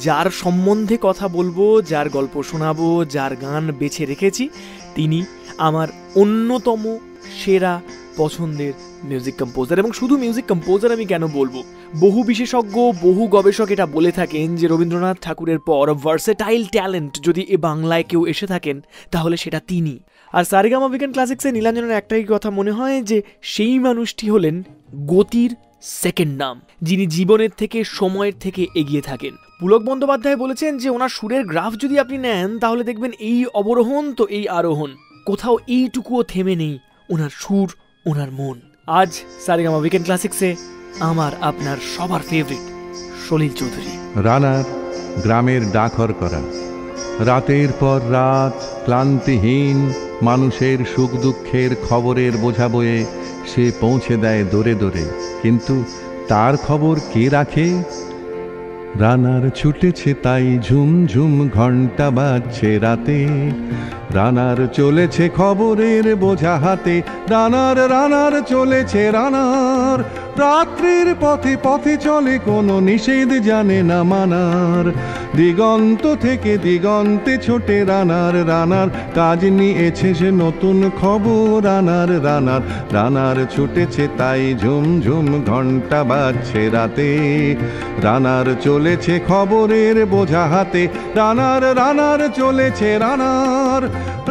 যার সম্বন্ধে কথা বলবো, যার গল্প শোনাবো, যার গান বেছে রেখেছি, তিনি আমার অন্যতম সেরা পছন্দের মিউজিক কম্পোজার। এবং শুধু মিউজিক কম্পোজার আমি কেন বলবো, বহু বিশেষজ্ঞ, বহু গবেষক এটা বলে থাকেন যে রবীন্দ্রনাথ ঠাকুরের পর ভার্সেটাইল ট্যালেন্ট যদি এ বাংলায় কেউ এসে থাকেন তাহলে সেটা তিনি। আর সারেগামা উইকেন্ড ক্লাসিক্সে নীলাঞ্জনের একটাই কথা মনে হয় যে সেই মানুষটি হলেন গতির সেকেন্ড নাম, যিনি জীবনের থেকে, সময়ের থেকে এগিয়ে থাকেন। পুলক বন্দ্যোপাধ্যায় বলেছেন যে ওনার সুরের গ্রাফ যদি আপনি নেন তাহলে দেখবেন এই অবরোহণ তো এই আরোহণ, কোথাও এইটুকুও থেমে নেই ওনার সুর, ওনার মন। আজ সারেগামা উইকেন্ড ক্লাসিক্সে আমার আপনার সবার ফেভারিট সলিল চৌধুরী। রানার গ্রামের ডাকর করা, রাতের পর রাত ক্লান্তিহীন মানুষের সুখ দুঃখের খবরের বোঝা বয়ে সে পৌঁছে দেয় দোরে দোরে, কিন্তু তার খবর কে রাখে? রানার ছুটেছে তাই ঝুম ঝুম ঘন্টা বাজছে রাতে, রানার চলেছে খবরের বোঝা হাতে, রানার রানার চলেছে রানার, রাত্রির পথে পথে চলে কোনো নিষেধ জানে না মানার, দিগন্ত থেকে দিগন্তে ছোটে রানার, রানার কাজ নিয়েছে সে নতুন খবর, রানার রানার রানার ছুটেছে তাই ঝুম ঝুম ঘন্টা বাজছে রাতে, রানার চলেছে খবরের বোঝা হাতে, রানার রানার চলেছে রানার,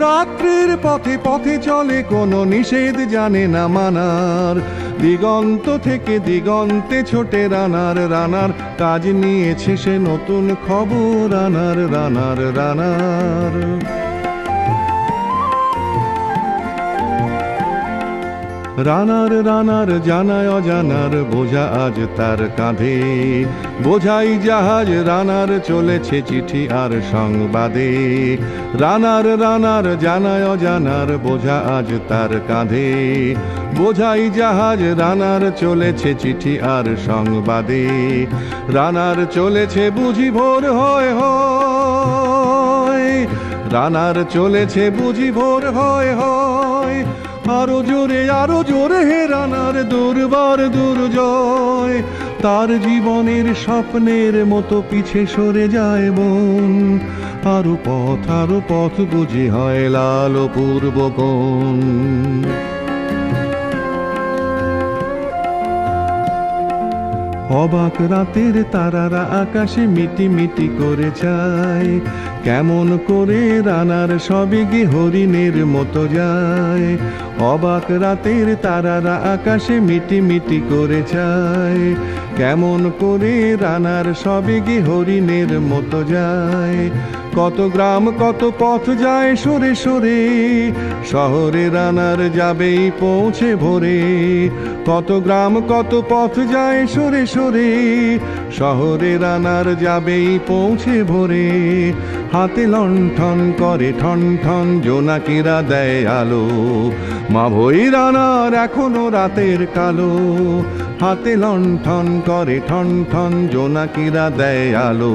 রাত্রির পথে পথে চলে কোনো নিষেধ জানে না মানার, দিগন্ত থেকে দিগন্তে ছোটে রানার, রানার কাজ নিয়েছে সে নতুন খবর, রানার রানার রানার। রানার রানার জানায় অজানার বোঝা আজ তার কাঁধে, বোঝাই জাহাজ রানার চলেছে চিঠি আর সংবাদে, রানার রানার জানায় অজানার বোঝা আজ তার কাঁধে, বোঝাই জাহাজ রানার চলেছে চিঠি আর সংবাদে, রানার চলেছে বুঝি ভোর হয় হয়, রানার চলেছে বুঝি ভোর হয় হয়, আরো জোরে হে রানার দুর্বার দুর্জয়, তার জীবনের স্বপ্নের মতো পিছে সরে যায় বন, আরো পথ বুঝি হয় লাল পূর্ব কোণ। অবাক রাতের তারারা আকাশে মিটি মিটি করে যায়, কেমন করে রানার সবে গে হরিণের মতো যায়, অবাক রাতের তারারা আকাশে মিটি মিটি করে যায়, কেমন করে রানার সবে গে হরিণের মতো যায়, কত গ্রাম কত পথ যায় সরে সরে, শহরে রানার যাবেই পৌঁছে ভোরে, কত গ্রাম কত পথ যায় সরে সরে, শহরে রানার যাবেই পৌঁছে ভোরে, হাতে লণ্ঠন করে ঠন ঠন জোনাকিরা দেয় আলো, মা ভই রানার এখনো রাতের কালো, হাতে লণ্ঠন করে ঠন ঠন জোনাকিরা দেয় আলো,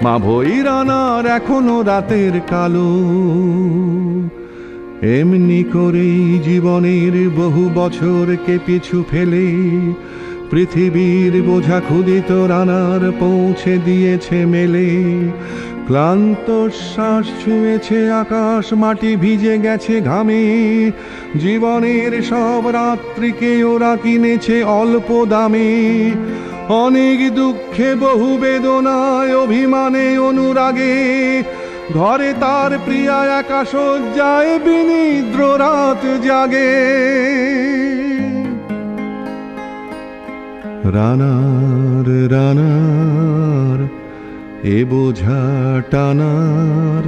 মা ভই রানার এখনো রাতের কালো। এমনি করেই জীবনের বহু বছরকে পিছু ফেলে পৃথিবীর বোঝা ক্ষুদিত রানার পৌঁছে দিয়েছে মেলে, ক্লান্ত শ্বাস ছুঁয়েছে আকাশ, মাটি ভিজে গেছে ঘামে, জীবনের সব রাত্রিকে ওরা কিনেছে অল্প দামে, অনেক দুঃখে বহু বেদনায় অভিমানে অনুরাগে, ঘরে তার প্রিয়া একা শয্যায় বিনিদ্র রাত জাগে, রানার রানার এ বোঝা টানার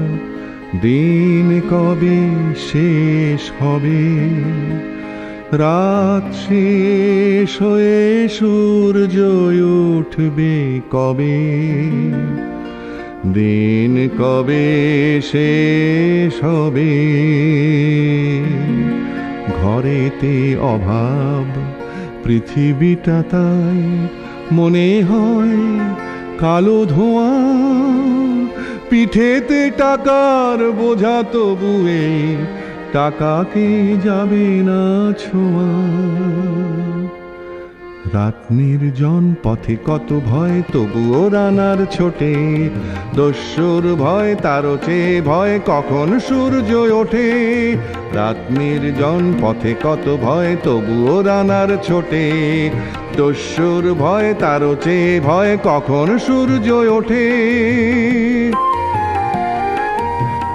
দিন কবে শেষ হবে, রাত শেষ হয়ে সূর্য উঠবে কবে, দিন কবে শেষ হবে, ঘরেতে অভাব পৃথিবীটা তাই মনে হয় কালো ধোঁয়া, পিঠেতে টাকার বোঝা তবুয়ে টাকাকে যাবে না ছোঁয়া, রাত নির্জন পথে কত ভয়, তবুও রানার ছোটে। দস্যুর ভয় তারও চেয়ে ভয়, কখন সূর্য ওঠে। রাত নির্জন পথে কত ভয়, তবুও রানার ছোটে। দস্যুর ভয় তারও চেয়ে ভয়, কখন সূর্য ওঠে।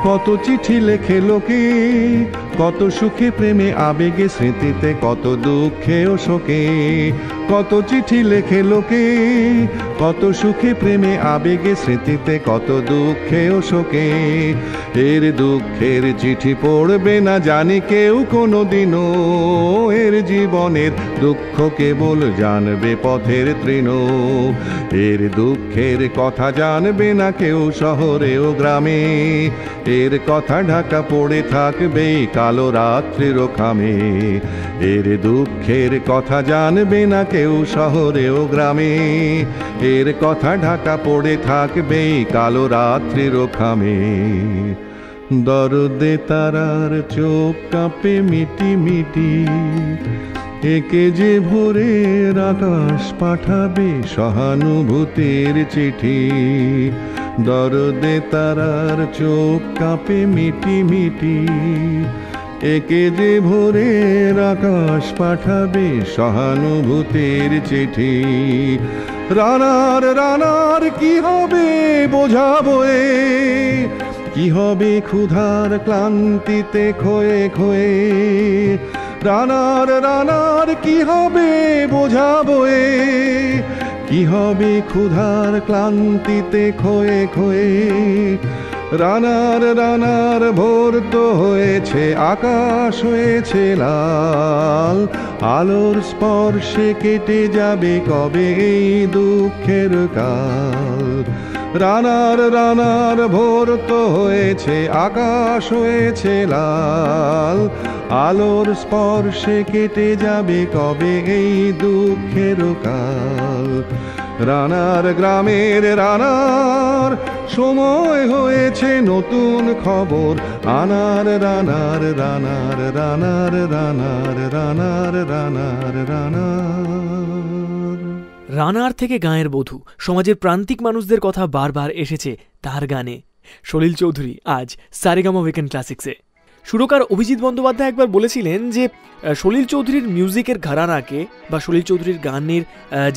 কত চিঠি লেখে লোকে, কত সুখে প্রেমে আবেগে স্মৃতিতে, কত দুঃখে ও শোকে। কত চিঠি লেখে লোকে, কত সুখে প্রেমে আবেগে স্মৃতিতে, কত দুঃখে ও শোকে। এর দুঃখের চিঠি পড়বে না জানি কেউ কোনোদিনও, এর জীবনের দুঃখ কেবল জানবে পথের তৃণ। এর দুঃখের কথা জানবে না কেউ শহরে ও গ্রামে, এর কথা ঢাকা পড়ে থাকবে কালো রাত্রির খামে। এর দুঃখের কথা জানবে না কেউ শহরে ও গ্রামে, এর কথা ঢাকা পড়ে থাকবে কালো রাত্রির খামে। দরদে তারার চোখ কাঁপে মিটি মিটি, একে যে ভোরের আকাশ পাঠাবে সহানুভূতির চিঠি। দরদে তারার চোখ কাঁপে মিটি মিটি, একে যে ভোরের আকাশ পাঠাবে সহানুভূতির চিঠি। রানার রানার কি হবে বোঝাবো এ, কি হবে ক্ষুধার ক্লান্তিতে খোয়ে খোয়ে। রানার রানার কি হবে বোঝাবো এ, কি হবে ক্ষুধার ক্লান্তিতে খোয়ে খোয়ে। রানার রানার ভোর তো হয়েছে, আকাশ হয়েছে লাল, আলোর স্পর্শে কেটে যাবে কবে এই দুঃখের কাল। রানার রানার ভোর তো হয়েছে, আকাশ হয়েছে লাল, আলোর স্পর্শে কেটে যাবে কবে এই দুঃখের কাল। রানার গ্রামের রানার সময় হয়েছে নতুন খবর আনার। রানার রানার রানার রানার রানার রানার রানার। রানার থেকে গাঁয়ের বধূ, সমাজের প্রান্তিক মানুষদের কথা বারবার এসেছে তার গানে। সলিল চৌধুরী আজ সারেগামা উইকেন্ড ক্লাসিক্সে। সুরকার অভিজিৎ বন্দ্যোপাধ্যায় একবার বলেছিলেন যে সলিল চৌধুরীর মিউজিকের ঘরানাকে বা সলিল চৌধুরীর গানের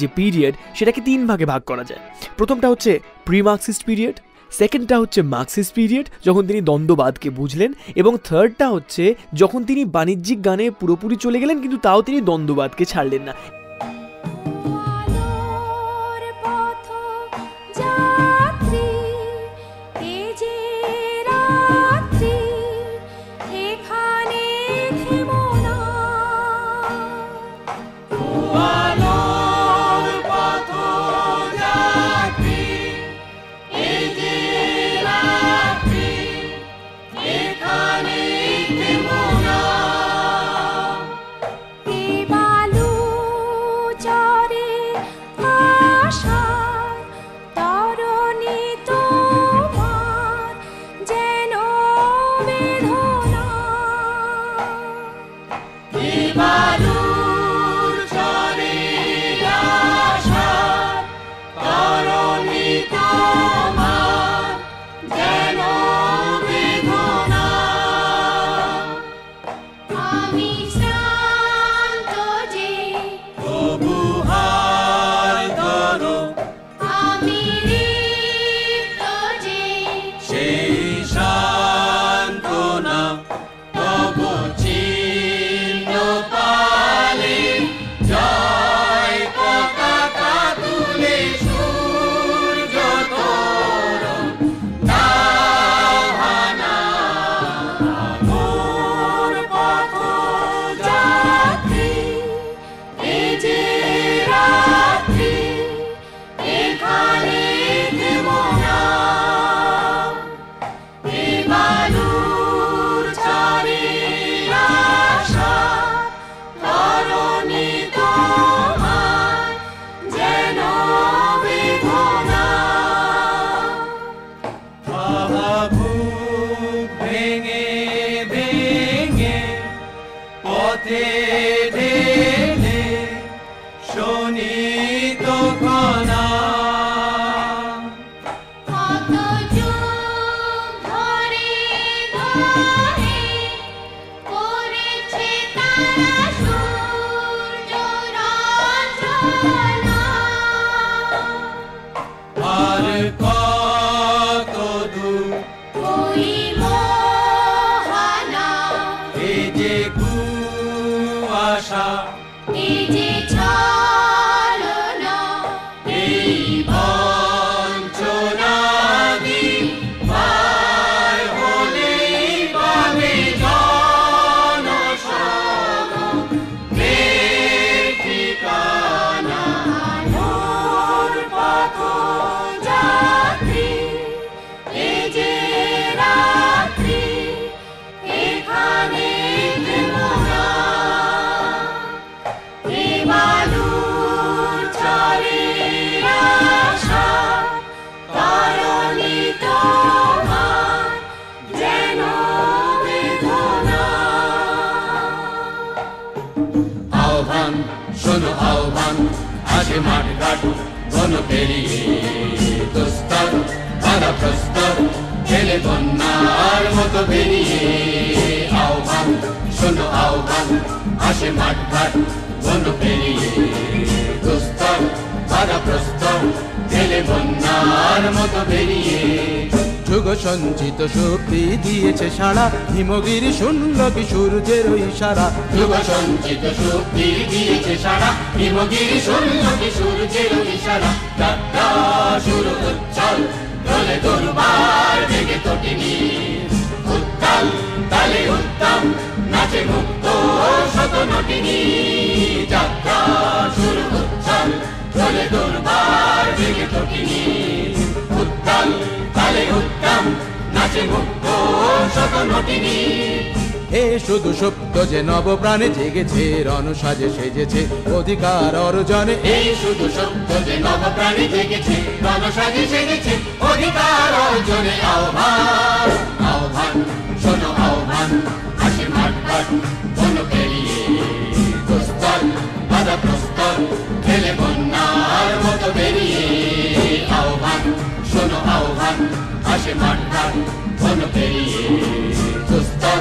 যে পিরিয়ড সেটাকে 3 ভাগে ভাগ করা যায়। প্রথমটা হচ্ছে প্রি মার্কসিস্ট পিরিয়ড, সেকেন্ডটা হচ্ছে মার্কসিস্ট পিরিয়ড যখন তিনি দ্বন্দ্ববাদকে বুঝলেন, এবং থার্ডটা হচ্ছে যখন তিনি বাণিজ্যিক গানে পুরোপুরি চলে গেলেন কিন্তু তাও তিনি দ্বন্দ্ববাদকে ছাড়লেন না। পথে ঢেলে শোনে যুগ সঞ্চিত শক্তি দিয়েছে সারা, হিমগিরি শুনল কি সূর্যের ইশারা। যুগ সঞ্চিত শক্তি দিয়েছে সারা, হিমগিরি শুনল কি সূর্যের ইশারা। যাত্রা শুরু উচ্ছল, দোলে দুর্বার বেগে তটিনী, উত্তাল তালে উত্তম নাচে মুক্ত শত নটিনী। যাত্রা শুরু উচ্ছল, দোলে দুর্বার বেগে তটিনী, উত্তাল তালে উত্তম নাচে মুক্ত শত নটিনী। এ শুধু সত্য যে নব প্রাণে জেগেছে, রণসাজে সেজেছে অধিকার অর্জনে। এই শুধু সত্য যে নব প্রাণে জেগেছে, রণসাজে সেজেছে অধিকার অর্জনে। আহ্বান আহ্বান শোনো আহ্বান, আসে মাঠ ঘাট বন পেরিয়ে, দুস্তর বাধা প্রস্তর খেলে বন্যার মতো বেরিয়ে। আহ্বান শোনো আহ্বান, আসে মাঠ ঘাট বন পেরিয়ে, দুস্তর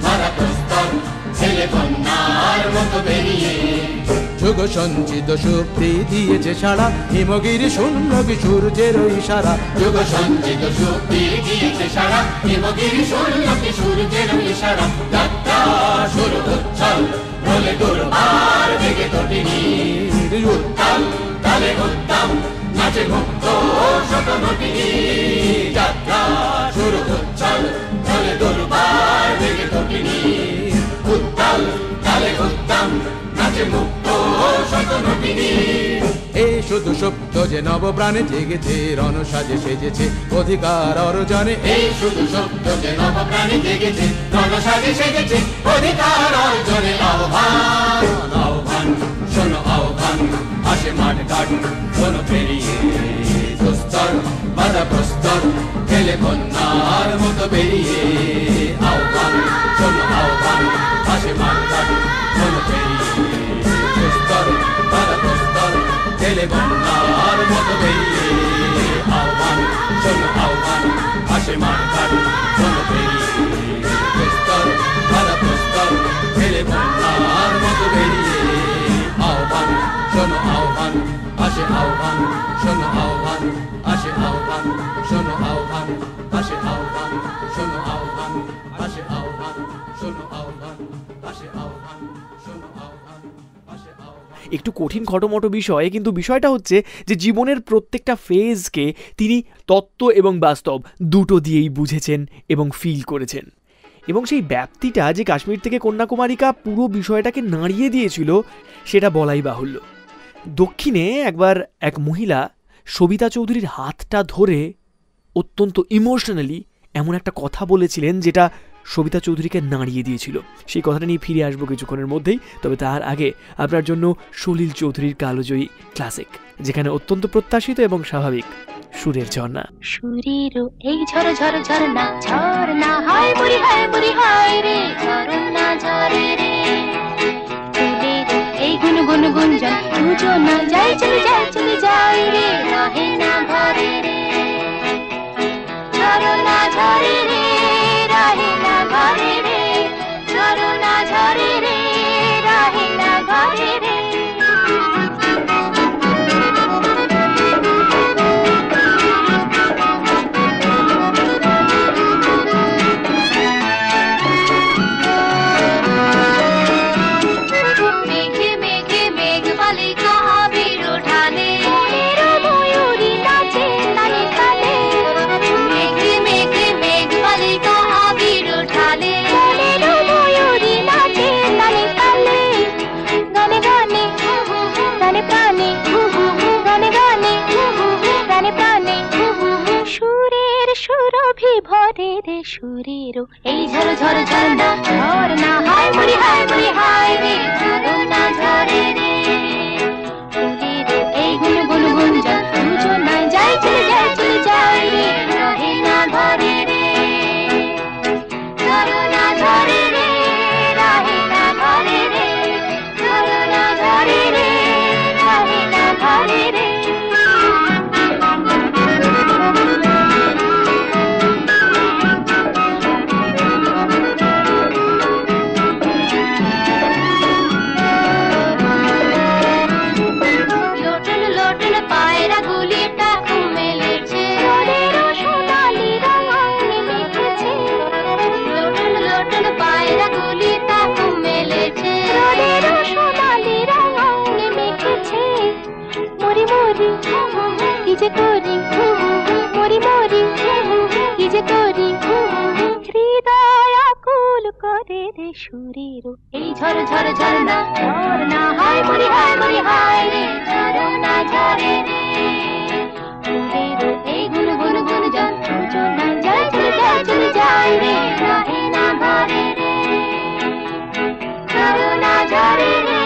বাধা প্রস্তর খেলে বন্যার মতো বেরিয়ে। যুগ সঞ্চিত শক্তি দিয়েছে সারা, হিমগিরি শুনল কি সূর্যের ইশারা। যুগ সঞ্চিত শক্তি দিয়েছে সারা, হিমগিরি শুনল কি সূর্যের ইশারা। যাত্রা শুরু উচ্ছল, দোলে দুর্বার বেগে তটিনী, উত্তাল তালে উত্তম নাচে মুক্ত শত নটিনী। যাত্রা শুরু উচ্ছল, দোলে দুর্বার বেগে তটিনী, উত্তাল তালে উত্তম নাচে মুক্ত শত নটিনী। এই শুধু সত্য যে নব প্রাণে জেগেছে, রণসাজে সেজেছে অধিকার অর্জনে। এই শুধু সত্য যে নব প্রাণে জেগেছে, রণসাজে সেজেছে অধিকার অর্জনে। আহ্বান আহ্বান শোনো আহ্বান, আসে মাঠ ঘাট বন পেরিয়ে, দুস্তর বাধা প্রস্তর খেলে বন্যার মতো বেরিয়ে। আহ্বান শোনো আহ্বান, আসে মাঠ ঘাট বন পেরিয়ে, দুস্তর বাধা প্রস্তর খেলে বন্যার মতো বেরিয়ে। আহ্বান শোনো আহ্বান, আসে মাঠ ঘাট বন পেরিয়ে, দুস্তর বাধা প্রস্তর খেলে বন্যার মতো বেরিয়ে। আহ্বান শোনো আহ্বান, আসে আহ্বান শোনো আহ্বান, আসে আহ্বান শোনো আহ্বান, আসে আহ্বান শোনো আহ্বান, আসে আহ্বান শোনো আহ্বান, আসে আহ্বান শোনো আহ্বান, আসে আহ্বান। একটু কঠিন খটোমটো বিষয়, কিন্তু বিষয়টা হচ্ছে যে জীবনের প্রত্যেকটা ফেজকে তিনি তত্ত্ব এবং বাস্তব দুটো দিয়েই বুঝেছেন এবং ফিল করেছেন। এবং সেই ব্যাপ্তিটা যে কাশ্মীর থেকে কন্যাকুমারিকা পুরো বিষয়টাকে নাড়িয়ে দিয়েছিল সেটা বলাই বাহুল্য। দক্ষিণে একবার এক মহিলা সবিতা চৌধুরীর হাতটা ধরে অত্যন্ত ইমোশনালি এমন একটা কথা বলেছিলেন যেটা সবিতা চৌধুরীকে নাড়িয়ে দিয়েছিল। সেই কথাটা নিয়ে ফিরে আসবো কিছুক্ষণের মধ্যেই, তবে তার আগে আপনার জন্য সলিল চৌধুরীর কালোজয়ী ক্লাসিক, যেখানে অত্যন্ত প্রত্যাশিত এবং স্বাভাবিক সুরের ঝর্ণা। সুরেরও এই ঝর ঝর ঝর্ণা, ঝর্ণা হায় বুড়ি হায় রে, ঝর্ণা ঝরে রে। ফুলেরও এই গুন গুন গুঞ্জন, সূচনা যাই চলে যাই রে, রহে না ঘরে রে। সুধি ভরে রে সুরের এই ঝর ঝর ঝরনা ঝরনা হায় মুড়ি হায় রে ঝরনা ঝরে রে সুধীর এই গুন গুন গুঞ্জন দুজনা যাই চলে যায় রে রহে না ঘরে রে ঝরনা ঝরে রে রহে না ঘরে রে ঝরনা ঝরে রে রহে না ঘরে রে সুরের এই ঝর ঝর ঝরনা ঝরনা হায় মুড়ি হায় রে ঝরনা ঝরে রে সুরের এই গুন গুন গুন ঝরনা যাই চলে যায় রে রহে না ঘরে রে ঝরনা ঝরে রে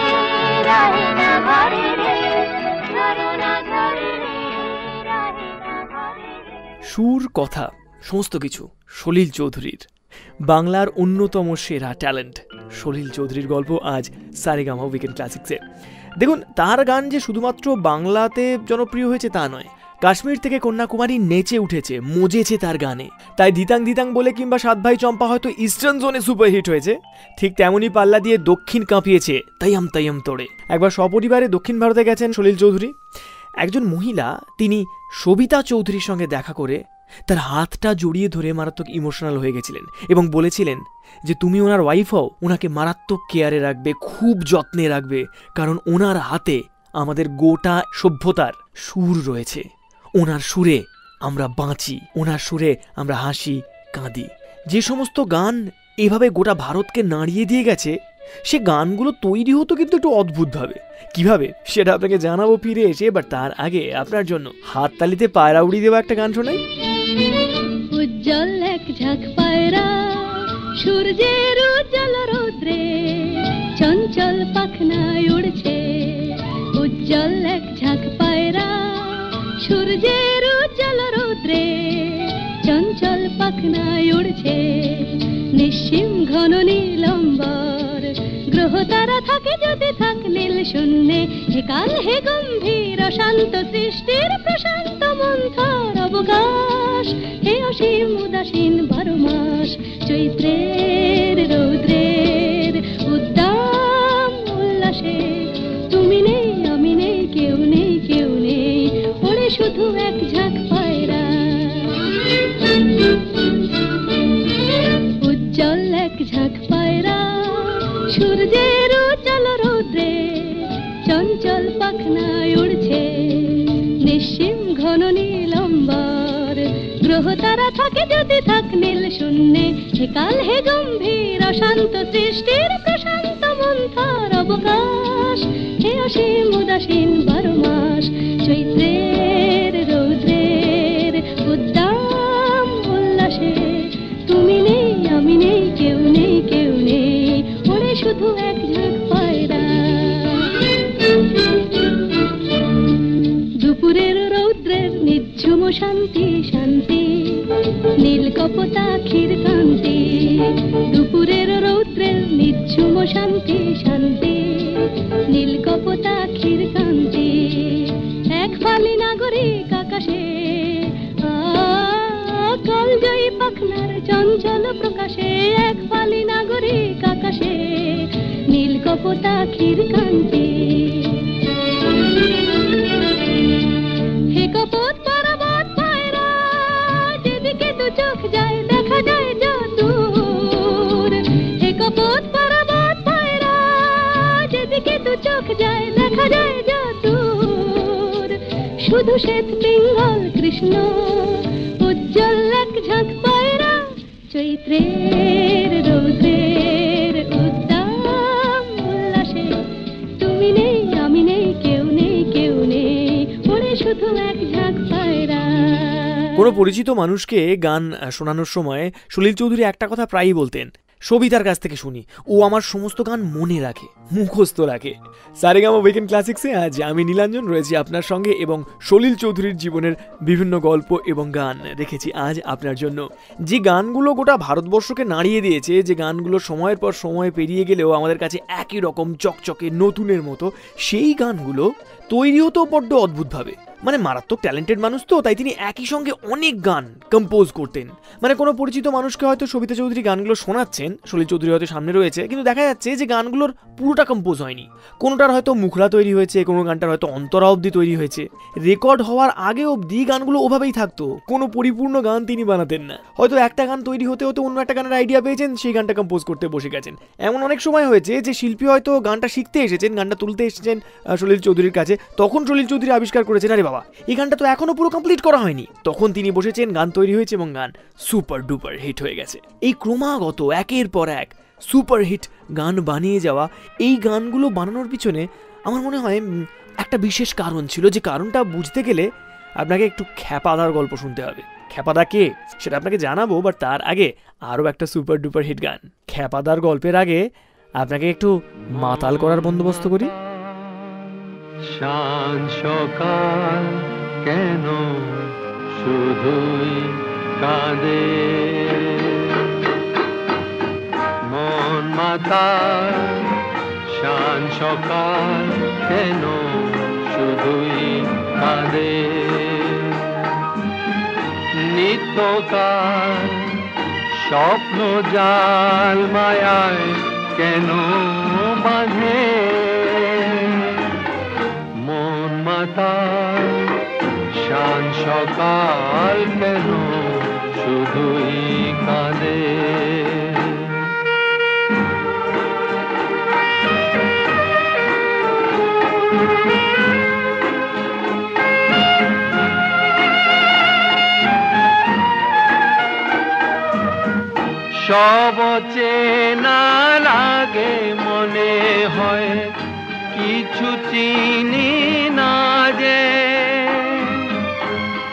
রহে না ঘরে রে ঝরনা ঝরে রে রহে না ঘরে রে। সুর, কথা সমস্ত কিছু সলিল চৌধুরীর। বাংলার অন্যতম সেরা ট্যালেন্ট সলিল চৌধুরীর গল্প আজ সারেগামা উইকেন্ড ক্লাসিক্সে। দেখুন, তার গান যে শুধুমাত্র বাংলাতে জনপ্রিয় হয়েছে তা নয়, কাশ্মীর থেকে কন্যাকুমারী নেচে উঠেছে, মজেছে তার গানে। তাই ধিতাং ধিতাং বলে কিংবা সাত ভাই চম্পা হয়তো ইস্টার্ন জোনে সুপারহিট হয়েছে, ঠিক তেমনই পাল্লা দিয়ে দক্ষিণ কাঁপিয়েছে তাইয়াম তাইয়াম তোড়ে। একবার সপরিবারে দক্ষিণ ভারতে গেছেন সলিল চৌধুরী। একজন মহিলা, তিনি সবিতা চৌধুরীর সঙ্গে দেখা করে তার হাতটা জড়িয়ে ধরে মারাত্মক ইমোশনাল হয়ে গেছিলেন এবং বলেছিলেন যে তুমি ওনার ওয়াইফ হও, ওনাকে মারাত্মক কেয়ারে রাখবে, খুব যত্নে রাখবে, কারণ ওনার হাতে আমাদের গোটা সভ্যতার সুর রয়েছে। ওনার সুরে আমরা বাঁচি, ওনার সুরে আমরা হাসি কাঁদি। যে সমস্ত গান এভাবে গোটা ভারতকে নাড়িয়ে দিয়ে গেছে, সে গানগুলো তৈরি হতো কিন্তু একটু অদ্ভুতভাবে। কিভাবে সেটা আপনাকে জানাবো ফিরে এসে। এবার তার আগে আপনার জন্য হাততালিতে পায়রা উড়িয়ে দেওয়া একটা গান শোনাই। উজ্জ্বল এক ঝাঁক পায়রা সূর্যের উজ্জ্বল রৌদ্রে চঞ্চল পাখনায় উড়ছে। উজ্জ্বল এক ঝাঁক পায়রা সূর্যের উজ্জ্বল রৌদ্রে চঞ্চল পাখনায় উড়ছে। নিশ্চিম ঘন নীলম্বর গ্রহ তারা থাকে যদি থাক নীল শূন্যে। হে কাল হে গম্ভীর শান্ত সৃষ্টির প্রশান্ত মন্থর অবকাশ। হে অসীম উদাসীন 12 মাস চৈত্রের রৌদ্রের উদ্দাম উল্লাসে তুমি নেই আমি নেই কেউ নেই কেউ নেই ওড়ে শুধু এক ঝাঁক পায়রা। উজ্জ্বল এক ঝাঁক পায়রা সূর্যের উজ্জ্বল রৌদ্রে চঞ্চল পাখনায় উড়ছে। নিশ্চিম ঘন নীলম্বর গ্রহ তারা থাকে যদি থাক নীল শূন্যে। হে কাল হে গম্ভীর অশান্ত সৃষ্টির প্রশান্ত মন্থর অবকাশ। হে অসীম উদাসীন 12 মাস চৈত্রের রৌদ্রের উদ্দাম উল্লাসে তুমি নেই আমি নেই কেউ নেই কেউ নেই ওড়ে শুধু এক ঝাঁক পায়রা। দুপুরের রৌদ্রের নিঝুম শান্তি শান্তি নীল কপোতাক্ষীর কান্তি। দুপুরের রৌদ্রের নিঝুম শান্তি শান্তি নীল কপোতাক্ষীর কান্তি। এক ফালি নাগরিক আকাশে কলজয়ী পাখনার চঞ্চল প্রকাশে। এক ফালি নাগরিক আকাশে নীল কপোতাক্ষীর কান্তি। হে কপোত পর্বত পায়রা যেদিকে দু চোখ যায় দেখা যায় যদূর। হে কপোত পর্বত পায়রা যেদিকে দু চোখ যায় দেখা যায় যদূর। শুধু শ্বেত পিঙ্গল কৃষ্ণ উজ্জ্বল এক ঝাঁক পায়রা চৈত্রের রৌদ্রের উদ্দাম উল্লাসে তুমি নেই আমি নেই কেউ নেই কেউ নেই ওড়ে শুধু এক ঝাঁক পায়রা। কোনো পরিচিত মানুষকে গান শোনানোর সময় সলিল চৌধুরী একটা কথা প্রায়ই বলতেন, সবিতার কাছ থেকে শুনি, ও আমার সমস্ত গান মনে রাখে, মুখস্থ রাখে। সারেগামা উইকেন্ড ক্লাসিক্সে আজ আমি নীলাঞ্জন রয়েছি আপনার সঙ্গে এবং সলিল চৌধুরীর জীবনের বিভিন্ন গল্প এবং গান রেখেছি আজ আপনার জন্য। যে গানগুলো গোটা ভারতবর্ষকে নাড়িয়ে দিয়েছে, যে গানগুলো সময়ের পর সময় পেরিয়ে গেলেও আমাদের কাছে একই রকম চকচকে নতুনের মতো, সেই গানগুলো তৈরি হতো বড্ড অদ্ভুতভাবে। মানে মারাত্মক ট্যালেন্টেড মানুষ তো, তাই তিনি একই সঙ্গে অনেক গান কম্পোজ করতেন। মানে কোনো পরিচিত মানুষকে হয়তো সবিতা চৌধুরী গানগুলো শোনাচ্ছেন, সলিল চৌধুরী হয়তো সামনে রয়েছে, কিন্তু দেখা যাচ্ছে যে গানগুলোর পুরোটা কম্পোজ হয়নি। কোনোটার হয়তো মুখরা তৈরি হয়েছে, কোনো গানটার হয়তো অন্তরা অবধি তৈরি হয়েছে। রেকর্ড হওয়ার আগে অবধি গানগুলো ওভাবেই থাকতো, কোনো পরিপূর্ণ গান তিনি বানাতেন না। হয়তো একটা গান তৈরি হতে হতে অন্য একটা গানের আইডিয়া পেয়েছেন, সেই গানটা কম্পোজ করতে বসে গেছেন। এমন অনেক সময় হয়েছে যে শিল্পী হয়তো গানটা শিখতে এসেছেন, গানটা তুলতে এসেছেন সলিল চৌধুরীর কাছে, তখন সলিল চৌধুরী আবিষ্কার করেছেন, আরে বাবা এই গানটা তো এখনো পুরো কমপ্লিট করা হয়নি। তখন তিনি বসেছেন, গান তৈরি হয়েছে এবং গান সুপার ডুপার হিট হয়ে গেছে। এই ক্রমাগত একের পর এক সুপার হিট গান বানিয়ে যাওয়া, এই গানগুলো বানানোর পিছনে আমার মনে হয় একটা বিশেষ কারণ ছিল, যে কারণটা বুঝতে গেলে আপনাকে একটু খ্যাপাদার গল্প শুনতে হবে। খ্যাপাদা কে সেটা আপনাকে জানাবো, বাট তার আগে আরও একটা সুপার ডুপার হিট গান। খ্যাপাদার গল্পের আগে আপনাকে একটু মাতাল করার বন্দোবস্ত করি। শান সকাল কেন শুধুই কাঁদে, মন মাতাল শান সকাল কেন শুধুই কাঁদে, নিত্যকার স্বপ্ন জাল মায়ায় কেন বাঁধে, মন মাতাল শান সকাল কেন শুধুই কাঁদে। সব চেনা লাগে মনে হয় কিছু চিনি না যে,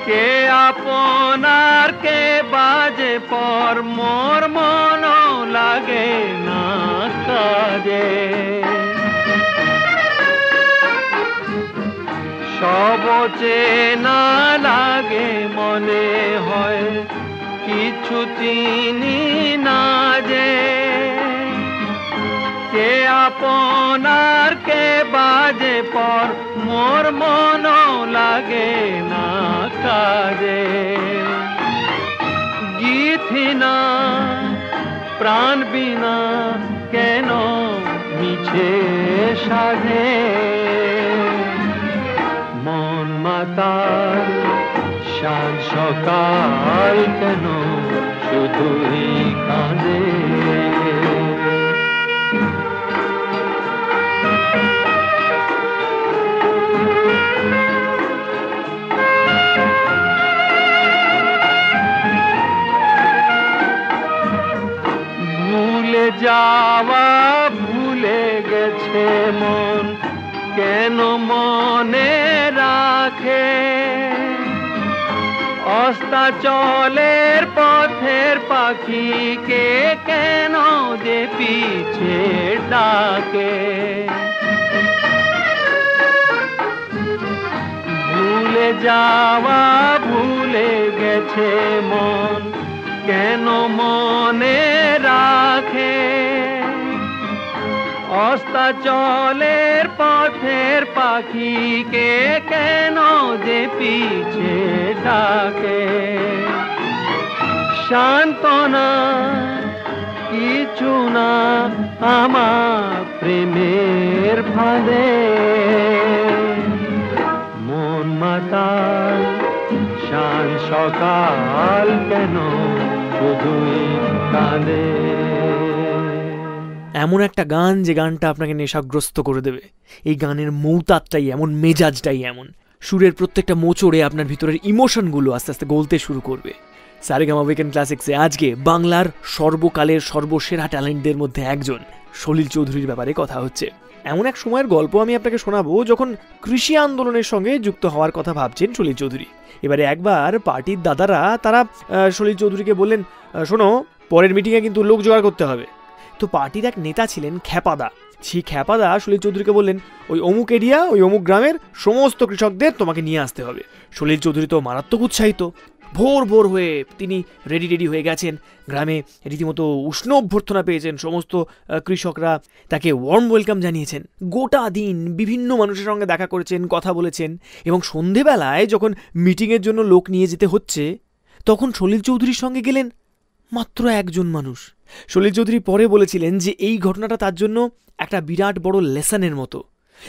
কে আপনার কে বাজে পর মোর মন লাগে না কাজে, সব চেনা লাগে মনে হয় কিছু চিনি না যে, কে আপনার কে বাজে পর মোর মন লাগে না কাজে, গীথিনা প্রাণ বিনা কেন মিছে সাধে, মন মাতাল শান সকাল কেন শুধুই কাঁদে। ভুলে যাওয়া ভুলে গেছে মন কেন মনে রাখে, অস্তাচলের পথের পাখিকে কেন যে পিছে ডাকে, ভুলে যাওয়া ভুলে গেছে মন কেন মনে রাখে, অস্তাচলের পথের পাখিকে কেন যে পিছে ডাকে, সান্ত্বনা কিছু না আমার প্রেমের ফাঁদে, মন মাতাল শান সকাল কেন শুধুই কাঁদে। এমন একটা গান যে গানটা আপনাকে নেশাগ্রস্ত করে দেবে। এই গানের মৌতাতটাই এমন, মেজাজটাই এমন, সুরের প্রত্যেকটা মোচড়ে আপনার ভিতরের ইমোশনগুলো আস্তে আস্তে গলতে শুরু করবে। সারেগামা উইকেন্ড ক্লাসিক্সে আজকে বাংলার সর্বকালের সর্বসেরা ট্যালেন্টদের মধ্যে একজন সলিল চৌধুরীর ব্যাপারে কথা হচ্ছে। এমন এক সময়ের গল্প আমি আপনাকে শোনাবো যখন কৃষি আন্দোলনের সঙ্গে যুক্ত হওয়ার কথা ভাবছেন সলিল চৌধুরী। এবারে একবার পার্টির দাদারা তারা সলিল চৌধুরীকে বললেন, শোনো, পরের মিটিংয়ে কিন্তু লোক জোগাড় করতে হবে। তো পার্টির এক নেতা ছিলেন খ্যাপাদা। সেই খ্যাপাদা সলিল চৌধুরীকে বললেন, ওই অমুক এরিয়া, ওই অমুক গ্রামের সমস্ত কৃষকদের তোমাকে নিয়ে আসতে হবে। সলিল চৌধুরী তো মারাত্মক উৎসাহিত, ভোর ভোর হয়ে তিনি রেডি হয়ে গেছেন। গ্রামে রীতিমতো উষ্ণ অভ্যর্থনা পেয়েছেন, সমস্ত কৃষকরা তাকে ওয়ার্ম ওয়েলকাম জানিয়েছেন। গোটা দিন বিভিন্ন মানুষের সঙ্গে দেখা করেছেন, কথা বলেছেন, এবং সন্ধেবেলায় যখন মিটিংয়ের জন্য লোক নিয়ে যেতে হচ্ছে তখন সলিল চৌধুরীর সঙ্গে গেলেন মাত্র একজন মানুষ। সলিল চৌধুরী পরে বলেছিলেন যে এই ঘটনাটা তার জন্য একটা বিরাট বড় লেসনের মতো,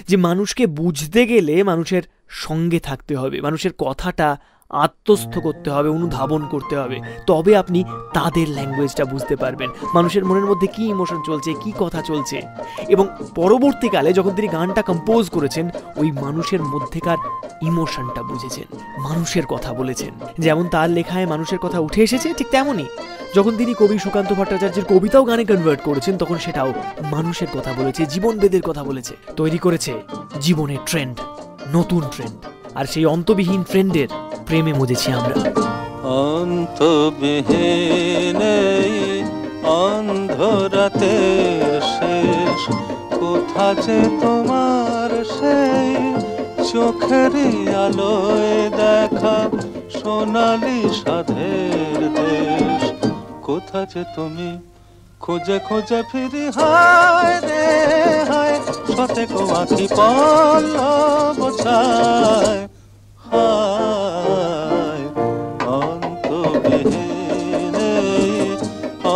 যে মানুষকে বুঝতে গেলে মানুষের সঙ্গে থাকতে হবে, মানুষের কথাটা আত্মস্থ করতে হবে, অনুধাবন করতে হবে, তবে আপনি তাদের ল্যাঙ্গুয়েজটা বুঝতে পারবেন, মানুষের মনের মধ্যে কি ইমোশন চলছে, কি কথা চলছে। এবং পরবর্তীকালে যখন তিনি গানটা কম্পোজ করেছেন, ওই মানুষের মধ্যেকার ইমোশনটা বুঝেছেন, মানুষের কথা বলেছেন। যেমন তার লেখায় মানুষের কথা উঠে এসেছে, ঠিক তেমনই যখন তিনি কবি সুকান্ত ভট্টাচার্যের কবিতাও গানে কনভার্ট করেছেন, তখন সেটাও মানুষের কথা বলেছে, জীবনবেদের কথা বলেছে, তৈরি করেছে জীবনের ট্রেন্ড, নতুন ট্রেন্ড। আর সেই অন্তবিহীন ট্রেন্ডের প্রেমে মজেছি আমরা। অন্তবিহীন অন্ধরাতের শেষ, কোথা যে তোমার সেই চোখের আলোয় দেখা সোনালি সাধের দেশ। কোথা যে তুমি খুঁজে খুঁজে ফিরি, হায় রে হায়, শতেক আঁখি পল্লব ছায়, হায় অন্তবিহীন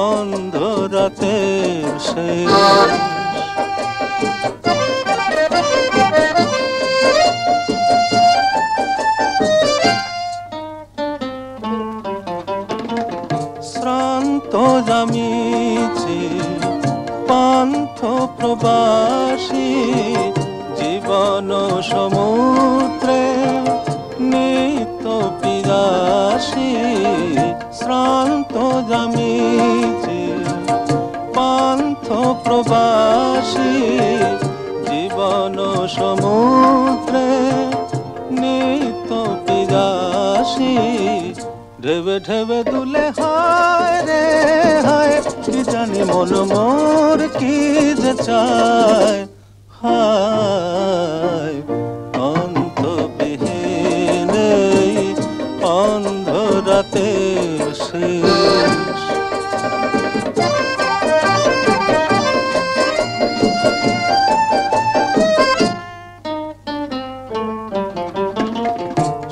অন্ধরাতের শেষ। শ্রান্ত জামিছি পান্থ প্রবাসী, জীবন সমুদ্রে নিত্য পিয়াসী। শ্রান্ত জামিছি পান্থ প্রবাসী, জীবন সমুদ্রে নিত্য পিয়াসী। ঢেবে ঢেবে দুলে হায় রে হায়, কি জানি মন মোর কি যে চায়, হায় অন্তবিহীন অন্ধরাতের শেষ।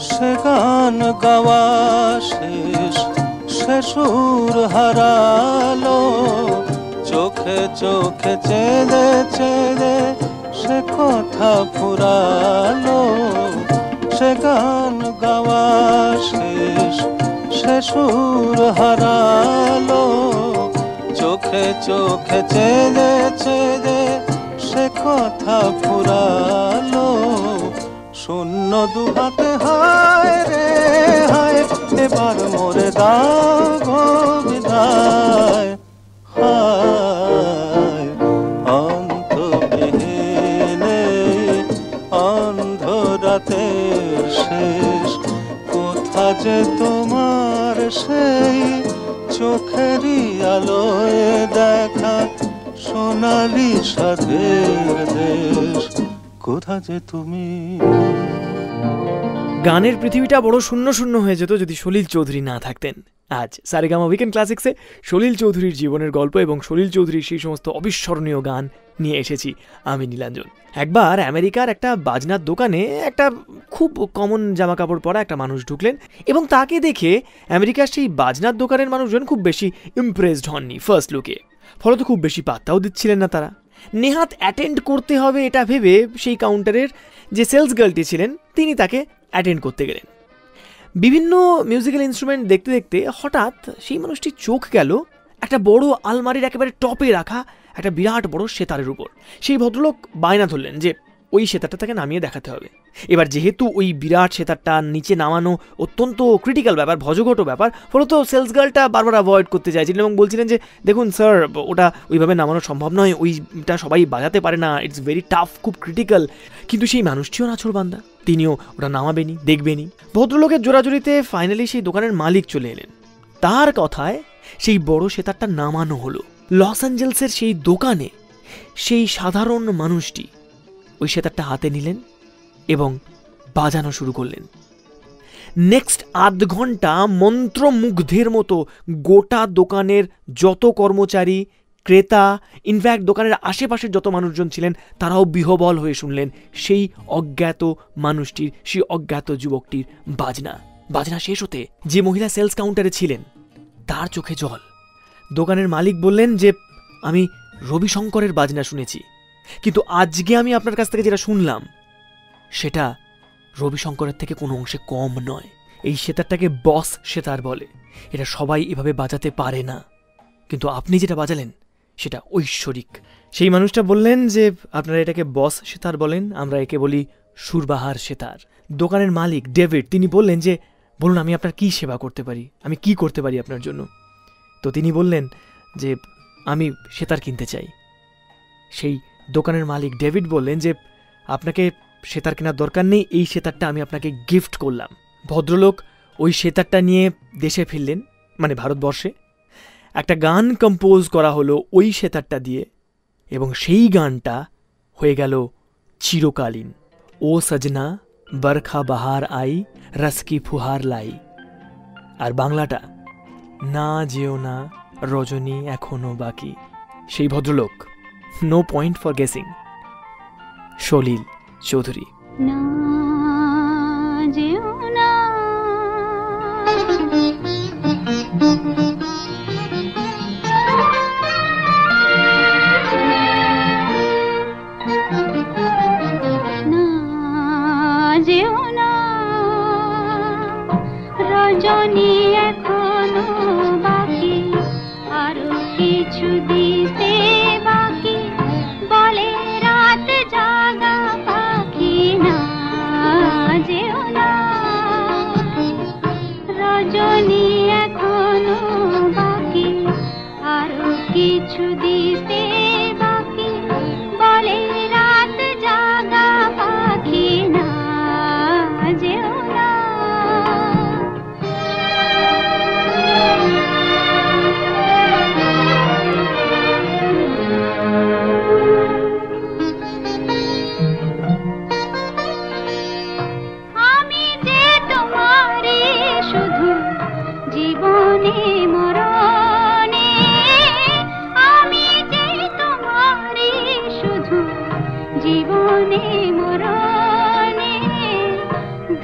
সে গান গাওয়া শেষ, সে সুর হারালো, চোখে চোখে চেয়ে চেয়ে সে কথা ফুরালো। সে গান গাওয়া শেষ, সে সুর হারালো, চোখে চোখে চেয়ে চেয়ে সে কথা ফুরালো। শূন্য দুহাতে হায় রে হায়, এবার মোরে দাও গো বিদায়, হায় অন্তবিহীন অন্ধরাতের শেষ। কোথা যে তোমার সেই চোখেরই আলোয় দেখা সোনালি সাধের দেশ। কোথা যে তুমি। গানের পৃথিবীটা বড় শূন্য শূন্য হয়ে যেত যদি সলিল চৌধুরী না থাকতেন। আজ সারেগামা উইকেন্ড ক্লাসিক্সে সলিল চৌধুরীর জীবনের গল্প এবং সলিল চৌধুরীর সেই সমস্ত অবিস্মরণীয় গান নিয়ে এসেছি আমি নীলাঞ্জন। একবার আমেরিকার একটা বাজনার দোকানে একটা খুব কমন জামা কাপড় পরা একটা মানুষ ঢুকলেন এবং তাকে দেখে আমেরিকার সেই বাজনার দোকানের মানুষজন খুব বেশি ইমপ্রেসড হননি ফার্স্ট লুকে, ফলত খুব বেশি পাত্তাও দিচ্ছিলেন না তারা। নেহাত অ্যাটেন্ড করতে হবে এটা ভেবে সেই কাউন্টারের যে সেলস গার্লটি ছিলেন তিনি তাকে অ্যাটেন্ড করতে গেলেন। বিভিন্ন মিউজিক্যাল ইনস্ট্রুমেন্ট দেখতে দেখতে হঠাৎ সেই মানুষটির চোখ গেল একটা বড় আলমারির একেবারে টপে রাখা একটা বিরাট বড় সেতারের উপর। সেই ভদ্রলোক বায়না ধরলেন যে ওই সেতারটা তাকে নামিয়ে দেখাতে হবে। এবার যেহেতু ওই বিরাট সেতারটা নিচে নামানো অত্যন্ত ক্রিটিক্যাল ব্যাপার, ভজঘট ব্যাপার, ফলত সেলস গার্লটা বারবার অ্যাভয়েড করতে চাইছিলেন এবং বলছিলেন যে দেখুন স্যার, ওটা ওইভাবে নামানো সম্ভব নয়, ওইটা সবাই বাজাতে পারে না, ইটস ভেরি টাফ, খুব ক্রিটিক্যাল। কিন্তু সেই মানুষটিও নাছোড়বান্দা, তিনিও ওটা নামাবেনি, দেখবেনি। ভদ্রলোকের জোরাজুরিতে ফাইনালি সেই দোকানের মালিক চলে এলেন। তার কথায় সেই বড় সেতারটা নামানো হলো। লস অ্যাঞ্জেলসের সেই দোকানে সেই সাধারণ মানুষটি ওই সেতারটা হাতে নিলেন এবং বাজানো শুরু করলেন। নেক্সট আধ ঘন্টা মন্ত্রমুগ্ধের মতো গোটা দোকানের যত কর্মচারী, ক্রেতা, ইনফ্যাক্ট দোকানের আশেপাশের যত মানুষজন ছিলেন তারাও বিহবল হয়ে শুনলেন সেই অজ্ঞাত মানুষটির, সেই অজ্ঞাত যুবকটির বাজনা শেষ হতে যে মহিলা সেলস কাউন্টারে ছিলেন তার চোখে জল। দোকানের মালিক বললেন যে আমি রবিশঙ্করের বাজনা শুনেছি, কিন্তু আজকে আমি আপনার কাছ থেকে যেটা শুনলাম সেটা রবিশঙ্করের থেকে কোনো অংশে কম নয়। এই সেতারটাকে বস সেতার বলে, এটা সবাই এভাবে বাজাতে পারে না, কিন্তু আপনি যেটা বাজালেন সেটা ঐশ্বরিক। সেই মানুষটা বললেন যে আপনারা এটাকে বস সেতার বলেন, আমরা একে বলি সুরবাহার সেতার। দোকানের মালিক ডেভিড তিনি বললেন যে বলুন আমি আপনার কি সেবা করতে পারি, আমি কি করতে পারি আপনার জন্য। তো তিনি বললেন যে আমি সেতার কিনতে চাই। সেই দোকানের মালিক ডেভিড বললেন যে আপনাকে সেতার কেনার দরকার নেই, এই সেতারটা আমি আপনাকে গিফট করলাম। ভদ্রলোক ওই সেতারটা নিয়ে দেশে ফিরলেন, মানে ভারতবর্ষে। একটা গান কম্পোজ করা হলো ওই সেতারটা দিয়ে এবং সেই গানটা হয়ে গেল চিরকালীন। ও সজনা বরখা বাহার আই রসকি ফুহার লাই। আর বাংলাটা না যেও না রজনী এখনো বাকি। সেই ভদ্রলোক, no point for guessing, Salil Chowdhury. না যেও না যেও না রজনী এখনো বাকি, আরো কিছু দিতে বাকি, বলে রাত জাগা পাখি। না যেও না রজনী এখনো বাকি, আরো কিছু দিতে বাকি, বলে রাত জাগা পাখি। না যেও না আমি যে তোমারে শুধু জীবনে মরণে, আমি যে তোমারে শুধু জীবনে মরণে,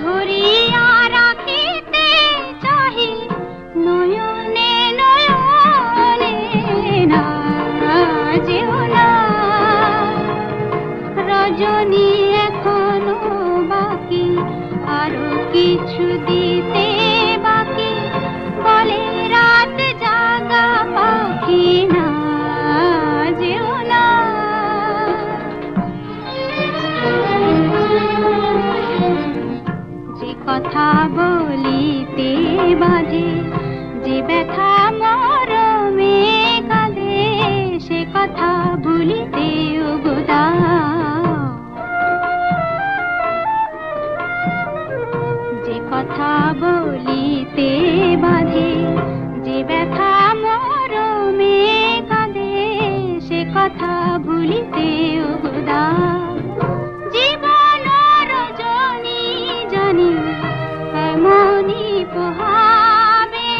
ধরিয়া রাখিতে চাহি নয়নে নয়নে। না যেও না রজনী এখনো বাকি, আরো কিছু দিতে বাকি, বলে রাত জাগা পাখি। না যেও না যে কথা বলিতে বাজে, যে ব্যথা মরমে কাঁদে, সে কথা ভুলিতে উগদাও। যে কথা বলিতে বাজে, যে ব্যথা মরমে কাঁদে, সে কথা ভুলিতে উগদাও। জীবন রজনী জানি এমনই পোহাবে,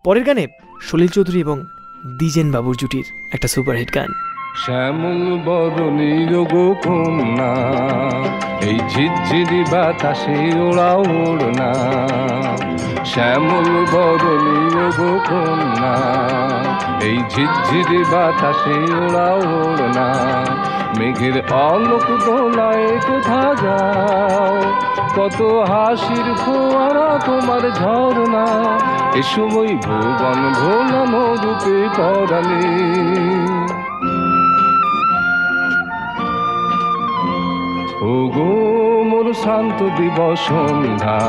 পরের গানে সলিল চৌধুরী এবং দ্বিজেন বাবুর জুটির একটা সুপারহিট গান। শ্যামল বরণীর গো কন্যা, এই ঝিরঝিরি বাতাসে ওড়া ওড়না। শ্যামল বরণীর গো কন্যা, এই ঝিরঝিরি বাতাসে ওড়া ওড়না। মেঘের অলোক দোলায় কোথা যাও, কত হাসির ফোয়ারা তোমার ঝরনা। এ সময় ভুবন ভোলানো রূপে পরালে। ও গো মোর শান্ত দিবস সন্ধ্যা,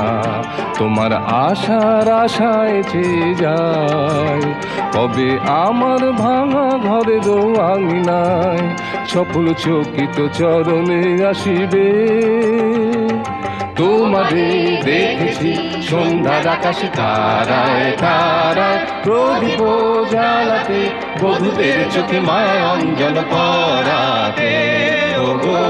তোমার আশার আশায় চেয়ে যায়। কবে আমার ভাঙা ঘরের আঙিনায় সফল চকিত চরণে আসিবে। তোমারে দেখেছি সন্ধ্যার আকাশে তারায় তারায়, প্রদীপ জ্বালাতে বধূদের চোখে মায়া অঞ্জন পরাতে। ও গো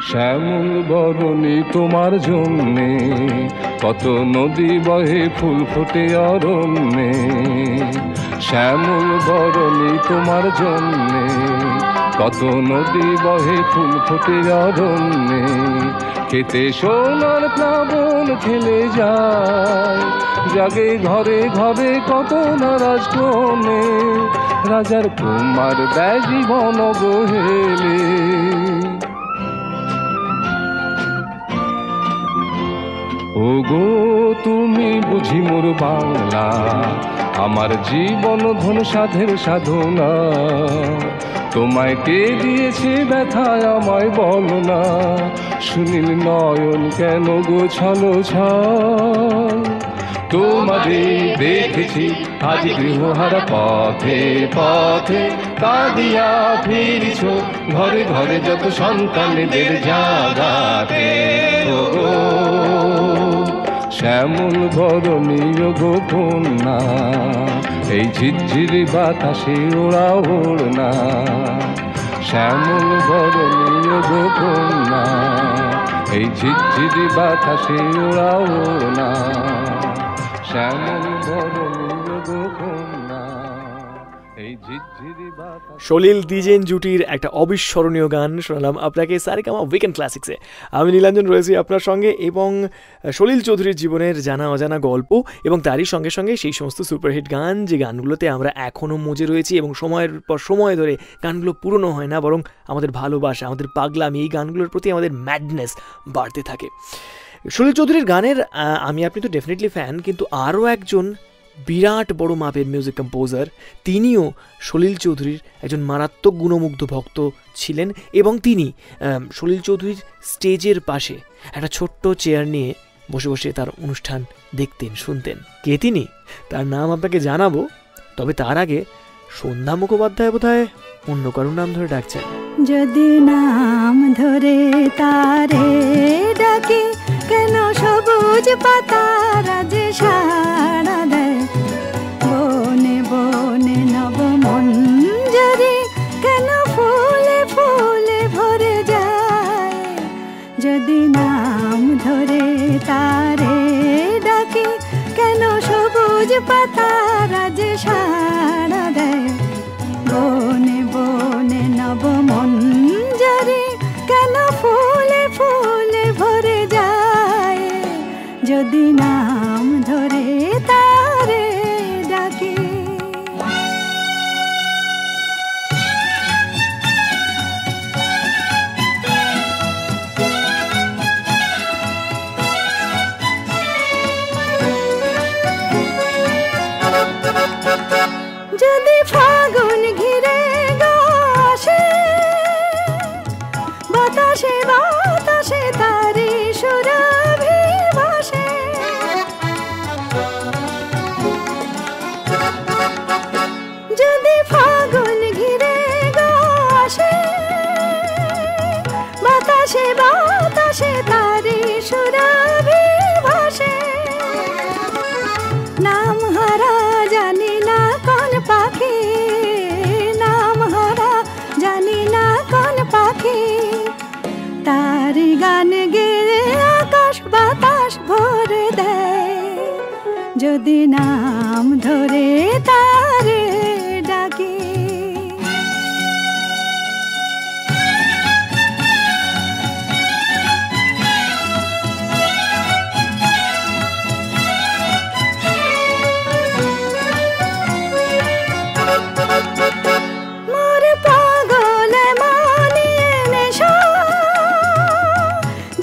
শ্যামল বরণী তোমার জন্যে, কত নদী বহে ফুল ফোটে অরণ্যে। শ্যামল বরণী তোমার জন্যে, কত নদী বহে ফুল ফোটে অরণ্যে। খেতে সোনার প্লাবন খেলে যায়, জাগে ঘরে ঘরে কত নারাজ ক্রমে। রাজার কুমার দেয় জীবন গহেলে। ও গো তুমি বুঝি মোর বাংলা, আমার জীবন ধন সাধের সাধনা। তোমায় কে দিয়েছে ব্যথায় আমায় বলো না, সুনীল নয়ন কেন গো ছলো ছল। তোমারে দেখেছি আজ গৃহহারা পথে পথে, কাঁদিয়া ফিরিছ ঘরে ঘরে যত সন্তানদের জাগাতে। ও গো শ্যামল বরণীর গো কন্যা, এই ঝিরঝিরি বাতাসে ওড়া ওড়না। শ্যামল বরণীর গো কন্যা, এই ঝিরঝিরি বাতাসে ওড়া ওড়না। শ্যামল বরণীর গো কন্যা, এই ঝিরঝিরি বাতাসে। সলিল দ্বিজেন জুটির একটা অবিস্মরণীয় গান শোনালাম আপনাকে সারেগামা উইকেন্ড ক্লাসিক্সে। আমি নীলাঞ্জন রয়েছি আপনার সঙ্গে, এবং সলিল চৌধুরীর জীবনের জানা অজানা গল্প এবং তারই সঙ্গে সঙ্গে সেই সমস্ত সুপারহিট গান যে গানগুলোতে আমরা এখনও মজে রয়েছি এবং সময়ের পর সময় ধরে গানগুলো পুরনো হয় না, বরং আমাদের ভালোবাসা, আমাদের পাগলামি, এই গানগুলোর প্রতি আমাদের ম্যাডনেস বাড়তে থাকে। সলিল চৌধুরীর গানের আমি আপনি তো ডেফিনেটলি ফ্যান, কিন্তু আরও একজন বিরাট বড় মাপের মিউজিক কম্পোজার, তিনিও সলিল চৌধুরীর একজন মারাত্মক গুণমুগ্ধ ভক্ত ছিলেন, এবং তিনি সলিল চৌধুরীর স্টেজের পাশে একটা ছোট্ট চেয়ার নিয়ে বসে বসে তার অনুষ্ঠান দেখতেন, শুনতেন। কে তিনি? তার নাম আপনাকে জানাবো, তবে তার আগে সন্ধ্যা মুখোপাধ্যায় বোধহয় অন্য কারোর নাম ধরে ডাকছেন। যদি নাম ধরে তারে ডাকি, কেন সবুজ পাতারা যে সাড়া দেয়। বনে বনে নব মঞ্জরি, কেন ফুলে ফুলে ভরে যায়। যদি নাম ধরে তারে ডাকি, কেন সবুজ পাতারা যে সাড়া দেয়। বনে বনে নব মঞ্জরি, কেন ফুলে ফুলে ভরে যায়। যদি নাম ধরে তারে ডাকি। যদি ফাগুন ঘিরে গাছে, বাতাসে বাতাসে তারি সুরভি ভাসে। যদি ফাগুন ঘিরে গাছে, বাতাসে বাতাসে তারি সুরভি ভাসে। নাম হারা জানি না কোন পাখি, নাম হারা জানি না কোন নাম ধরে তারে ডাকি। মোর পাগলে মানিয়ে নেশা,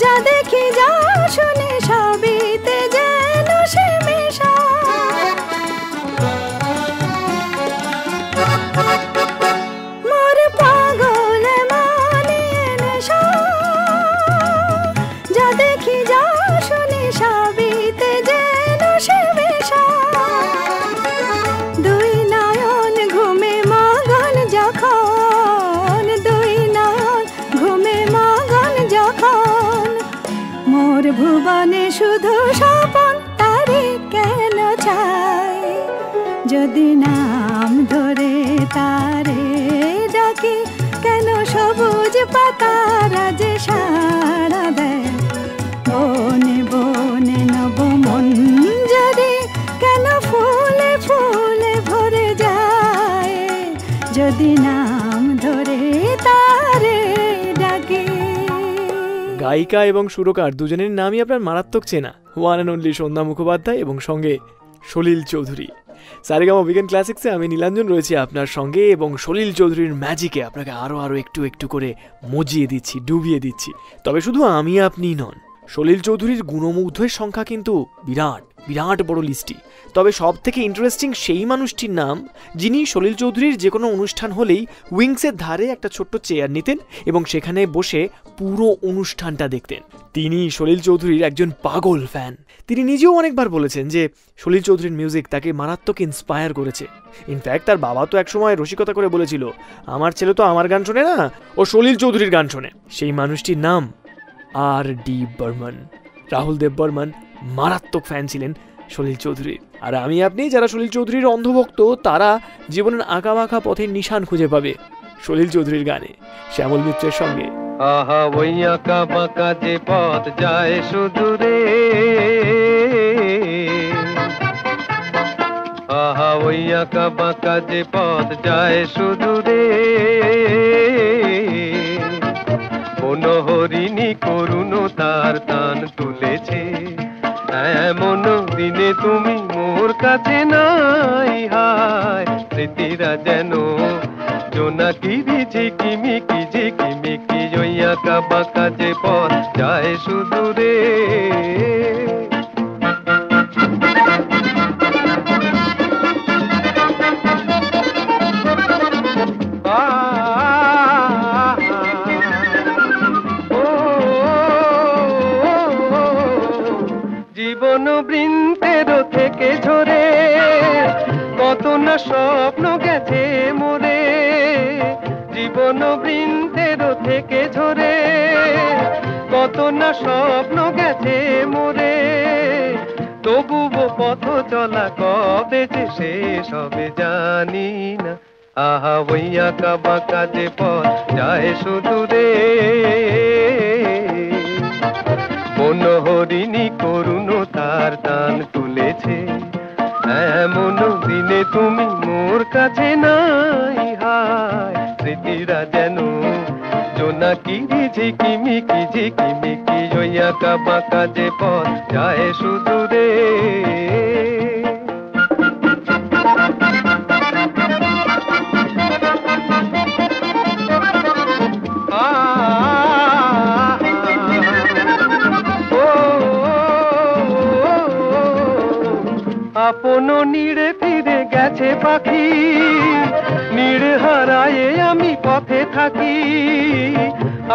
যা দেখি যা শুনি সবিতে যেন সে মেশা। মোর পাগলে মানিয়ে নেশা, যা দেখি যা শুনি সবিতে যেন সে মেশা। দুই নয়ন ঘুমে মগন যখন, দুই নয়ন ঘুমে মগন যখন, মোর ভুবনে শুধু স্বপন তারে কেন চাই। যদি নাম ধরে তারে ডাকি, কেন সবুজ পাতারা যে সাড়া দেয়। বনে বনে নব মঞ্জরি, কেন ফুলে ফুলে ভরে যায়। যদি নাম ধরে তারে ডাকি। গায়িকা এবং সুরকার দুজনের নামই আপনার মারাত্মক চেনা, one and only Sandhya Mukhopadhyay এবং সঙ্গে সলিল চৌধুরী। সারেগামা উইকেন্ড ক্লাসিক্সে আমি নীলাঞ্জন রয়েছি আপনার সঙ্গে, এবং সলিল চৌধুরীর ম্যাজিকে আপনাকে আরও একটু একটু করে মজিয়ে দিচ্ছি, ডুবিয়ে দিচ্ছি। তবে শুধু আমি আপনি নন, সলিল চৌধুরীর গুণমুগ্ধের সংখ্যা কিন্তু বিরাট বিরাট বড় লিস্টি। তবে সব থেকে ইন্টারেস্টিং সেই মানুষটির নাম যিনি সলিল চৌধুরীর যে কোনো অনুষ্ঠান হলেই উইংসের ধারে একটা ছোট্ট চেয়ার নিতেন এবং সেখানে বসে পুরো অনুষ্ঠানটা দেখতেন। তিনি সলিল চৌধুরীর একজন পাগল ফ্যান। তিনি নিজেও অনেকবার বলেছেন যে সলিল চৌধুরীর মিউজিক তাকে মারাত্মক ইন্সপায়ার করেছে। ইনফ্যাক্ট তার বাবা তো একসময় রসিকতা করে বলেছিল, আমার ছেলে তো আমার গান শোনে না, ও সলিল চৌধুরীর গান শোনে। সেই মানুষটির নাম R.D. বর্মন। রাহুল দেব বর্মন মারাত্মক ফ্যান ছিলেন সলিল চৌধুরীর। আর আমি আপনি যারা সলিল চৌধুরীর অন্ধভক্ত, তারা জীবনের আঁকাবাঁকা পথের নিশান খুঁজে পাবে সলিল চৌধুরীর গানে, শ্যামল মিত্রের সঙ্গে। আহা ওই আঁকা বাঁকা যে পথ যায় শুধু রে, আহা ওই আঁকা বাঁকা যে পথ যায় শুধু রে। কোন হরিণী করুণ তার টান তুলেছে, এমন দিনে তুমি মোর কাছে নাই। হায় স্মৃতিরা যেন জোনাকিরি ঝিকিমিকি ঝিকিমিকি, ওই আঁকা বাঁকা যে পথ যায় শুধু রে। জীবন বৃন্তের থেকে ঝরে কত না স্বপ্ন গেছে মোরে। জীবন বৃন্তের থেকে ঝরে কত না স্বপ্ন গেছে মোরে। তবুও পথ চলা কবে যে শেষ হবে জানি না। আহা ওই আঁকা বাঁকা যে পথ যায় শুধু রে। কোন হরিণী করুণ তার টান তুলেছে, এমন দিনে তুমি মোর কাছে নাই। হায় স্মৃতিরা যেন জোনাকিরি ঝিকিমিকি ঝিকিমিকি, ওই আঁকা বাঁকা যে পথ যায় শুধু রে। আপন নীড়ে ফিরে গেছে পাখি, নীড় হারায়ে আমি পথে থাকি।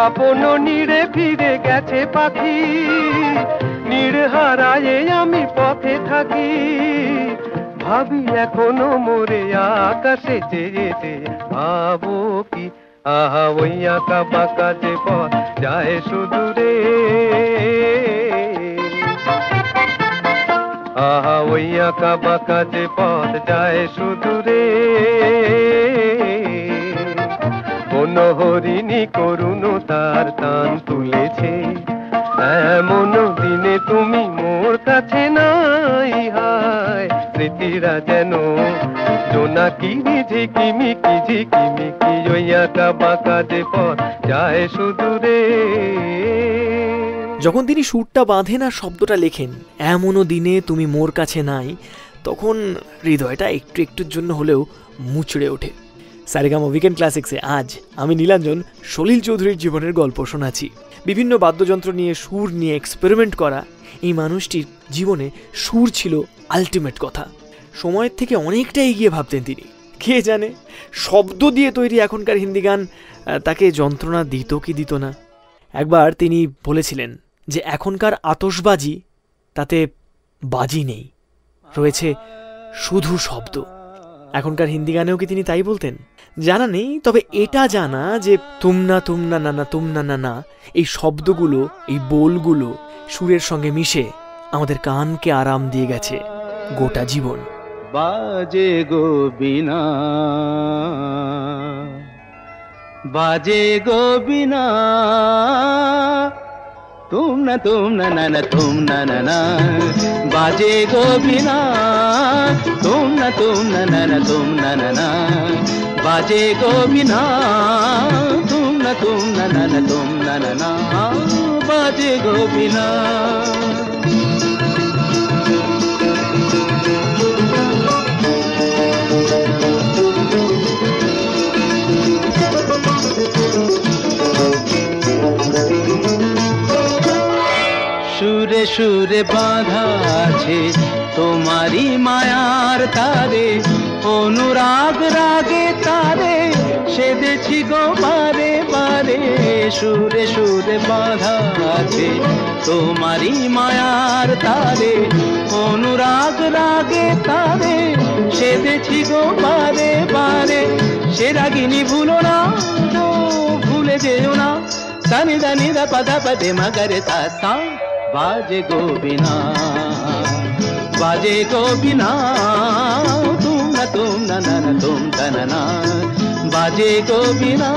আপন নীড়ে ফিরে গেছে পাখি, নীড় হারায়ে আমি পথে থাকি। ভাবি এখনো মোরে আকাশে চেয়েছে, ভাবো কি আহা ওই আঁকা বাঁকা যে পথ যায় শুধু রে। আহা ওই আঁকা বাঁকা যে পথ যায় শুধু রে। কোন হরিণী করুণ তার টান তুলেছে, এমন দিনে তুমি মোর কাছে নাই। হায় স্মৃতি পাখিরা যেন জোনাকিনি ঝিকিমিকি ওই আঁকা বাঁকা যে পথ যায় সুদূরে। যখন তিনি সুরটা বাঁধেন আর শব্দটা লেখেন, এমনও দিনে তুমি মোর কাছে নাই, তখন হৃদয়টা একটু একটুর জন্য হলেও মুচড়ে ওঠে। সারেগামা উইকেন্ড ক্লাসিক্সে আজ আমি নীলাঞ্জন সলিল চৌধুরীর জীবনের গল্প শোনাচ্ছি। বিভিন্ন বাদ্যযন্ত্র নিয়ে, সুর নিয়ে এক্সপেরিমেন্ট করা এই মানুষটির জীবনে সুর ছিল আলটিমেট কথা। সময়ের থেকে অনেকটা এগিয়ে ভাবতেন তিনি। কে জানে শব্দ দিয়ে তৈরি এখনকার হিন্দি গান তাকে যন্ত্রণা দিত কি দিত না। একবার তিনি বলেছিলেন যে এখনকার আতশবাজি তাতে বাজি নেই, রয়েছে শুধু শব্দ। এখনকার হিন্দি গানেও কি তিনি তাই বলতেন জানা নেই, তবে এটা জানা যে তুমনা তুমনা নানা তুমনা নানা এই শব্দগুলো, এই বোলগুলো সুরের সঙ্গে মিশে আমাদের কানকে আরাম দিয়ে গেছে গোটা জীবন। বাজে গো বিনা, বাজে গো বিনা, তুমনা তুমনা নানা তুমনা নানা, বাজে গো বিনা, তুমনা তুমনা নানা তুমনা নানা, বাজে গো বিনা, তুমনা তুমনা নানা তুমনা নানা, বাজে গো বিনা। সুরে সুরে বাঁধা আছে তোমারি মায়ার তারে, অনুরাগ রাগে তারে সেদেছি গো বারে বারে। সুরে সুরে বাঁধা আছে তোমারি মায়ার তারে, অনুরাগ রাগে তারে সেদেছি গো বারে বারে। সে রাগিনী ভুলো না, ভুলে যেও না, সানি দানি দা পদা পদে মগরে সা সা। বাজে গো বিনা, বাজে গো বিনা, তুম না না না তুম না না, বাজে গো বিনা।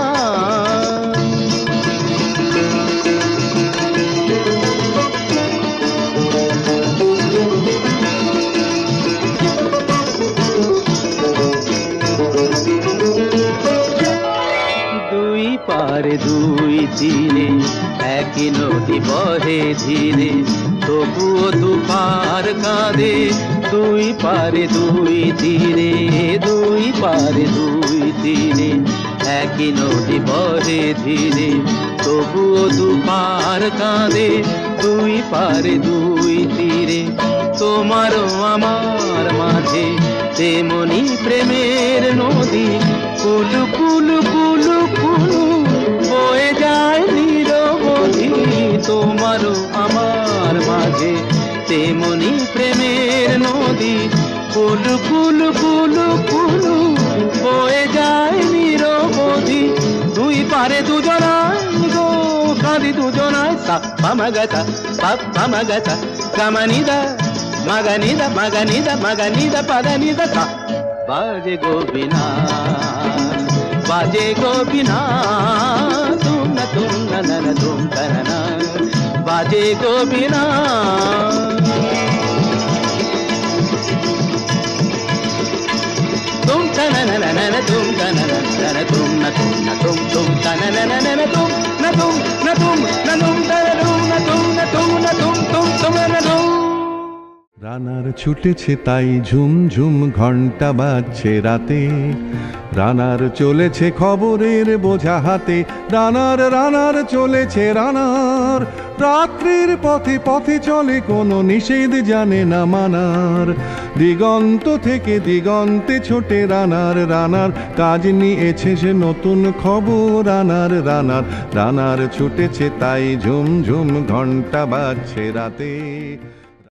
দুই পারে দুই তীরে একই নদী বহে ধীরে, তবুও দুপার কাঁদে। দুই পারে দুই তীরে, দুই পারে দুই তীরে একই নদী বহে ধীরে, তবুও দুপার কাঁদে। দুই পারে দুই তীরে তোমারও আমার মাঝে তেমনি প্রেমের নদী, কুলু কুলু কুলু কুলু বয়ে যায় নিরবধি। তোমারও আমার মাঝে তেমনি প্রেমের নদী, কুলু কুলু কুলু কুলু বয়ে যায় নিরবধি। দুই পারে দুজনায় গো কাঁদি দুজনায়, সা পামাগাতা পাপ পামাগাতা কামানিদা মাগানিদা মাগানিদা মাগানিদা পাদানিদা সা। বাজে গো বিনা, বাজে গো বিনা, তুম না না না তুম না না, বাজে গো বিনা। তুম না না না না তুম না না না তুম না তুম না তুম তুম না না না না তুম না তুম না তুম না তুম না তুম না তুম না তুম তুম তুম না তুম। রানার ছুটেছে তাই ঝুমঝুম ঘন্টা বাজছে রাতে, রানার চলেছে খবরের বোঝা হাতে। রানার রানার চলেছে রানার, রাত্রির পথে পথে চলে কোনো নিষেধ জানে না মানার। দিগন্ত থেকে দিগন্তে ছোটে রানার, রানার কাজ নিয়েছে সে নতুন খবর। রানার রানার রানার ছুটেছে তাই ঝুমঝুম ঘন্টা বাজছে রাতে।